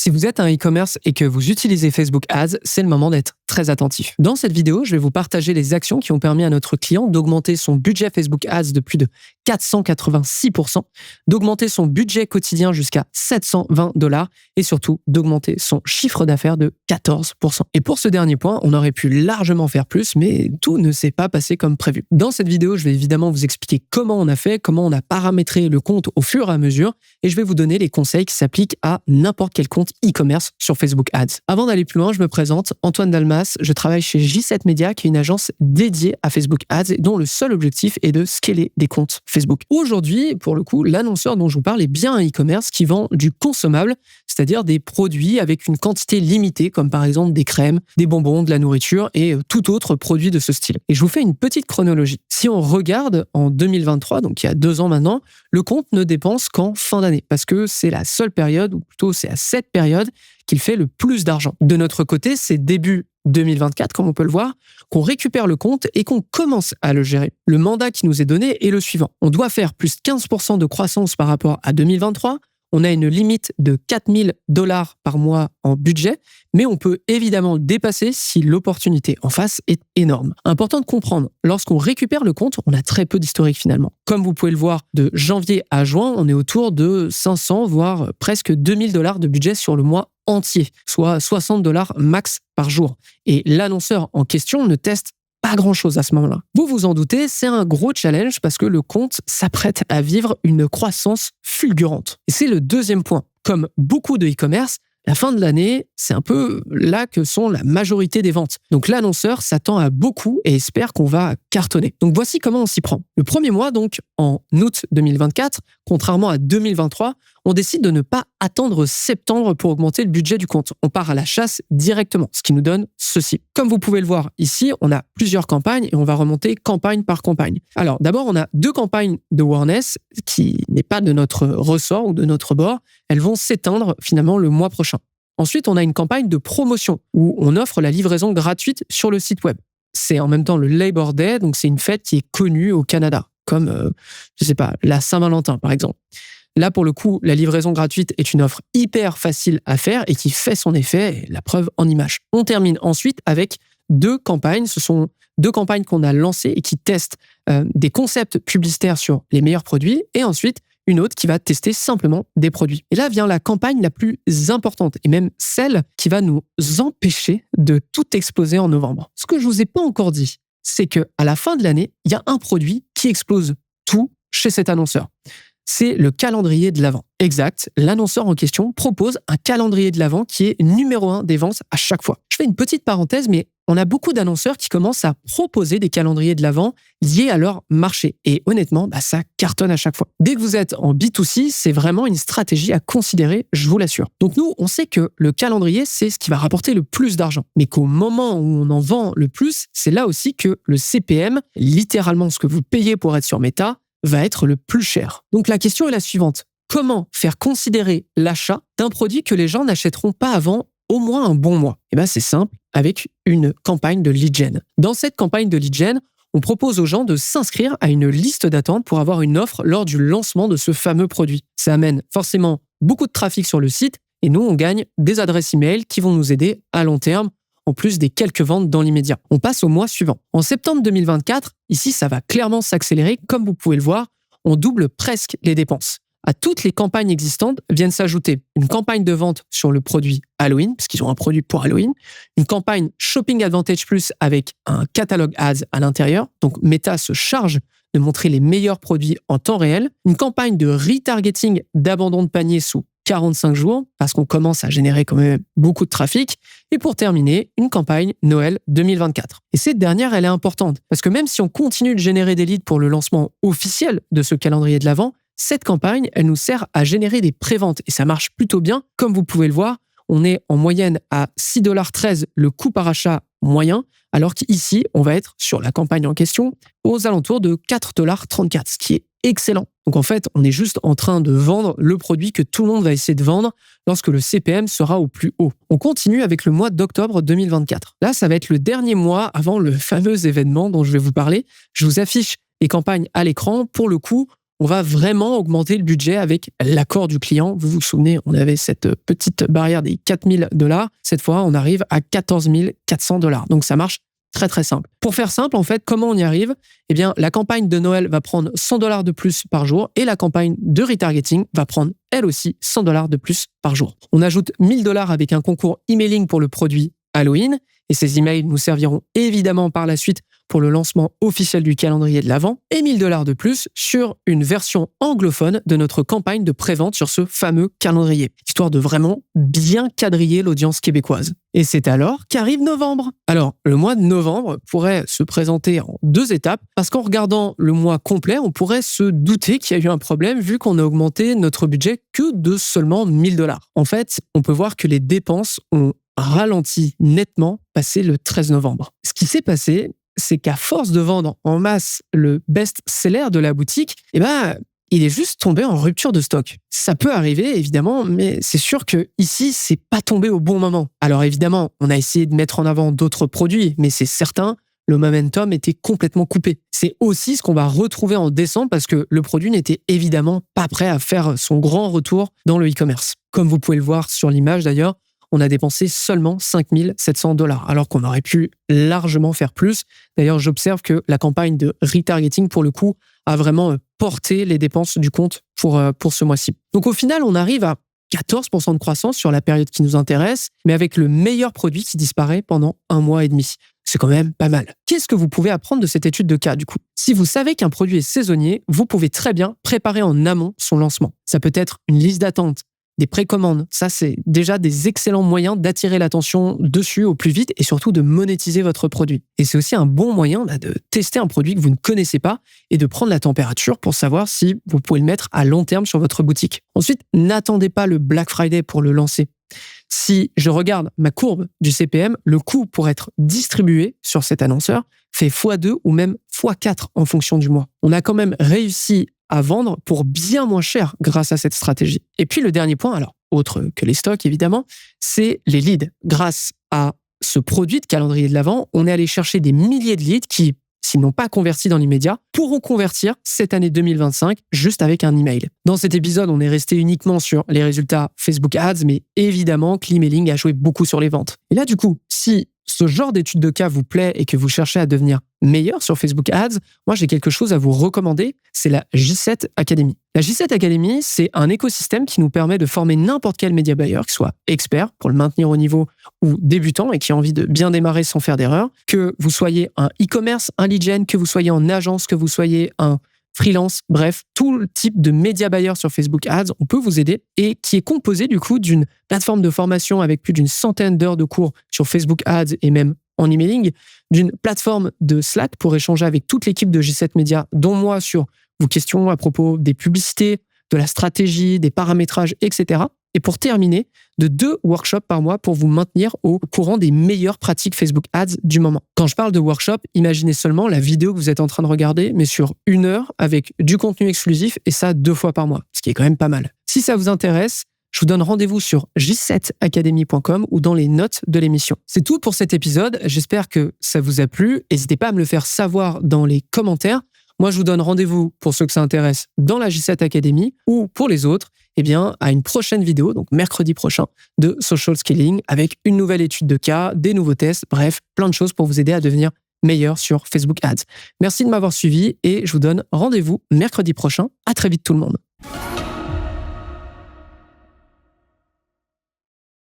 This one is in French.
Si vous êtes un e-commerce et que vous utilisez Facebook Ads, c'est le moment d'être très attentif. Dans cette vidéo, je vais vous partager les actions qui ont permis à notre client d'augmenter son budget Facebook Ads de plus de 486%, d'augmenter son budget quotidien jusqu'à $720 et surtout d'augmenter son chiffre d'affaires de 14%. Et pour ce dernier point, on aurait pu largement faire plus, mais tout ne s'est pas passé comme prévu. Dans cette vidéo, je vais évidemment vous expliquer comment on a fait, comment on a paramétré le compte au fur et à mesure, et je vais vous donner les conseils qui s'appliquent à n'importe quel compte e-commerce sur Facebook Ads. Avant d'aller plus loin, je me présente, Antoine Dalmas, je travaille chez J7 Media, qui est une agence dédiée à Facebook Ads, dont le seul objectif est de scaler des comptes Facebook. Aujourd'hui, pour le coup, l'annonceur dont je vous parle est bien un e-commerce qui vend du consommable, c'est-à-dire des produits avec une quantité limitée, comme par exemple des crèmes, des bonbons, de la nourriture et tout autre produit de ce style. Et je vous fais une petite chronologie. Si on regarde en 2023, donc il y a 2 ans maintenant, le compte ne dépense qu'en fin d'année, parce que c'est la seule période, ou plutôt c'est à cette période, qu'il fait le plus d'argent. De notre côté, c'est début 2024, comme on peut le voir, qu'on récupère le compte et qu'on commence à le gérer. Le mandat qui nous est donné est le suivant. On doit faire plus de 15% de croissance par rapport à 2023. On a une limite de $4 000 par mois en budget, mais on peut évidemment le dépasser si l'opportunité en face est énorme. Important de comprendre, lorsqu'on récupère le compte, on a très peu d'historique finalement. Comme vous pouvez le voir, de janvier à juin, on est autour de 500, voire presque $2 000 de budget sur le mois entier, soit $60 max par jour. Et l'annonceur en question ne teste pas grand-chose à ce moment-là. Vous vous en doutez, c'est un gros challenge parce que le compte s'apprête à vivre une croissance fulgurante. Et c'est le deuxième point. Comme beaucoup de e-commerce, la fin de l'année, c'est un peu là que sont la majorité des ventes. Donc l'annonceur s'attend à beaucoup et espère qu'on va cartonner. Donc voici comment on s'y prend. Le premier mois, donc en août 2024, contrairement à 2023, on décide de ne pas attendre septembre pour augmenter le budget du compte. On part à la chasse directement, ce qui nous donne ceci. Comme vous pouvez le voir ici, on a plusieurs campagnes et on va remonter campagne par campagne. Alors d'abord, on a 2 campagnes de awareness qui n'est pas de notre ressort ou de notre bord. Elles vont s'éteindre finalement le mois prochain. Ensuite, on a une campagne de promotion où on offre la livraison gratuite sur le site web. C'est en même temps le Labor Day, donc c'est une fête qui est connue au Canada, comme, la Saint-Valentin par exemple. Là, pour le coup, la livraison gratuite est une offre hyper facile à faire et qui fait son effet, la preuve en image. On termine ensuite avec 2 campagnes. Ce sont 2 campagnes qu'on a lancées et qui testent des concepts publicitaires sur les meilleurs produits et ensuite une autre qui va tester simplement des produits. Et là vient la campagne la plus importante et même celle qui va nous empêcher de tout exploser en novembre. Ce que je vous ai pas encore dit, c'est qu'à la fin de l'année, il y a un produit qui explose tout chez cet annonceur. C'est le calendrier de l'Avent. Exact, l'annonceur en question propose un calendrier de l'Avent qui est numéro 1 des ventes à chaque fois. Je fais une petite parenthèse, mais on a beaucoup d'annonceurs qui commencent à proposer des calendriers de l'Avent liés à leur marché. Et honnêtement, ça cartonne à chaque fois. Dès que vous êtes en B2C, c'est vraiment une stratégie à considérer, je vous l'assure. Donc nous, on sait que le calendrier, c'est ce qui va rapporter le plus d'argent. Mais qu'au moment où on en vend le plus, c'est là aussi que le CPM, littéralement ce que vous payez pour être sur Meta, va être le plus cher. Donc la question est la suivante. Comment faire considérer l'achat d'un produit que les gens n'achèteront pas avant au moins un bon mois? C'est simple, avec une campagne de lead gen. Dans cette campagne de lead gen, on propose aux gens de s'inscrire à une liste d'attente pour avoir une offre lors du lancement de ce fameux produit. Ça amène forcément beaucoup de trafic sur le site et nous, on gagne des adresses email qui vont nous aider à long terme, en plus des quelques ventes dans l'immédiat. On passe au mois suivant. En septembre 2024, ici, ça va clairement s'accélérer. Comme vous pouvez le voir, on double presque les dépenses. À toutes les campagnes existantes viennent s'ajouter une campagne de vente sur le produit Halloween, parce qu'ils ont un produit pour Halloween, une campagne Shopping Advantage Plus avec un catalogue ads à l'intérieur. Donc Meta se charge de montrer les meilleurs produits en temps réel, une campagne de retargeting d'abandon de panier sous 45 jours, parce qu'on commence à générer quand même beaucoup de trafic. Et pour terminer, une campagne Noël 2024. Et cette dernière, elle est importante, parce que même si on continue de générer des leads pour le lancement officiel de ce calendrier de l'Avent, cette campagne, elle nous sert à générer des préventes. Et ça marche plutôt bien. Comme vous pouvez le voir, on est en moyenne à $6,13 le coût par achat moyen, alors qu'ici, on va être sur la campagne en question aux alentours de $4,34, ce qui est excellent. Donc en fait, on est juste en train de vendre le produit que tout le monde va essayer de vendre lorsque le CPM sera au plus haut. On continue avec le mois d'octobre 2024. Là, ça va être le dernier mois avant le fameux événement dont je vais vous parler. Je vous affiche les campagnes à l'écran. Pour le coup, on va vraiment augmenter le budget avec l'accord du client. Vous vous souvenez, on avait cette petite barrière des $4 000. Cette fois, on arrive à $14 400. Donc, ça marche très, très simple. Pour faire simple, en fait, comment on y arrive? Eh bien, la campagne de Noël va prendre $100 de plus par jour et la campagne de retargeting va prendre, elle aussi, $100 de plus par jour. On ajoute $1000 avec un concours emailing pour le produit Halloween et ces emails nous serviront évidemment par la suite pour le lancement officiel du calendrier de l'Avent et $1000 de plus sur une version anglophone de notre campagne de prévente sur ce fameux calendrier, histoire de vraiment bien quadriller l'audience québécoise. Et c'est alors qu'arrive novembre. Alors, le mois de novembre pourrait se présenter en 2 étapes, parce qu'en regardant le mois complet, on pourrait se douter qu'il y a eu un problème vu qu'on a augmenté notre budget que de seulement $1000. En fait, on peut voir que les dépenses ont ralenti nettement passé le 13 novembre. Ce qui s'est passé, c'est qu'à force de vendre en masse le best-seller de la boutique, il est juste tombé en rupture de stock. Ça peut arriver, évidemment, mais c'est sûr que ici, c'est pas tombé au bon moment. Alors évidemment, on a essayé de mettre en avant d'autres produits, mais c'est certain, le momentum était complètement coupé. C'est aussi ce qu'on va retrouver en décembre parce que le produit n'était évidemment pas prêt à faire son grand retour dans le e-commerce. Comme vous pouvez le voir sur l'image d'ailleurs, on a dépensé seulement $5700, alors qu'on aurait pu largement faire plus. D'ailleurs, j'observe que la campagne de retargeting, pour le coup, a vraiment porté les dépenses du compte pour ce mois-ci. Donc au final, on arrive à 14% de croissance sur la période qui nous intéresse, mais avec le meilleur produit qui disparaît pendant 1 mois et demi. C'est quand même pas mal. Qu'est-ce que vous pouvez apprendre de cette étude de cas, du coup? Si vous savez qu'un produit est saisonnier, vous pouvez très bien préparer en amont son lancement. Ça peut être une liste d'attente, des précommandes. Ça, c'est déjà des excellents moyens d'attirer l'attention dessus au plus vite et surtout de monétiser votre produit. Et c'est aussi un bon moyen de tester un produit que vous ne connaissez pas et de prendre la température pour savoir si vous pouvez le mettre à long terme sur votre boutique. Ensuite, n'attendez pas le Black Friday pour le lancer. Si je regarde ma courbe du CPM, le coût pour être distribué sur cet annonceur fait x2 ou même x4 en fonction du mois. On a quand même réussi à vendre pour bien moins cher grâce à cette stratégie. Et puis le dernier point, alors autre que les stocks évidemment, c'est les leads. Grâce à ce produit de calendrier de l'Avent, on est allé chercher des milliers de leads qui, s'ils n'ont pas converti dans l'immédiat, pourront convertir cette année 2025 juste avec un email. Dans cet épisode, on est resté uniquement sur les résultats Facebook Ads, mais évidemment que l'emailing a joué beaucoup sur les ventes. Et là, du coup, si ce genre d'étude de cas vous plaît et que vous cherchez à devenir meilleur sur Facebook Ads, moi j'ai quelque chose à vous recommander, c'est la J7 Academy. La J7 Academy, c'est un écosystème qui nous permet de former n'importe quel média buyer, qui soit expert pour le maintenir au niveau ou débutant et qui a envie de bien démarrer sans faire d'erreur, que vous soyez un e-commerce, un lead gen, que vous soyez en agence, que vous soyez un freelance, bref, tout le type de média buyer sur Facebook Ads, on peut vous aider et qui est composé du coup d'une plateforme de formation avec plus d'une centaine d'heures de cours sur Facebook Ads et même en emailing, d'une plateforme de Slack pour échanger avec toute l'équipe de J7 Media, dont moi sur vos questions à propos des publicités, de la stratégie, des paramétrages, etc. Et pour terminer, de 2 workshops par mois pour vous maintenir au courant des meilleures pratiques Facebook Ads du moment. Quand je parle de workshop, imaginez seulement la vidéo que vous êtes en train de regarder, mais sur 1 heure avec du contenu exclusif et ça 2 fois par mois, ce qui est quand même pas mal. Si ça vous intéresse, je vous donne rendez-vous sur j7academy.com ou dans les notes de l'émission. C'est tout pour cet épisode. J'espère que ça vous a plu. N'hésitez pas à me le faire savoir dans les commentaires. Moi, je vous donne rendez-vous pour ceux que ça intéresse dans la J7 Academy ou pour les autres, à une prochaine vidéo, donc mercredi prochain, de Social Scaling avec une nouvelle étude de cas, des nouveaux tests, bref, plein de choses pour vous aider à devenir meilleur sur Facebook Ads. Merci de m'avoir suivi et je vous donne rendez-vous mercredi prochain. À très vite tout le monde.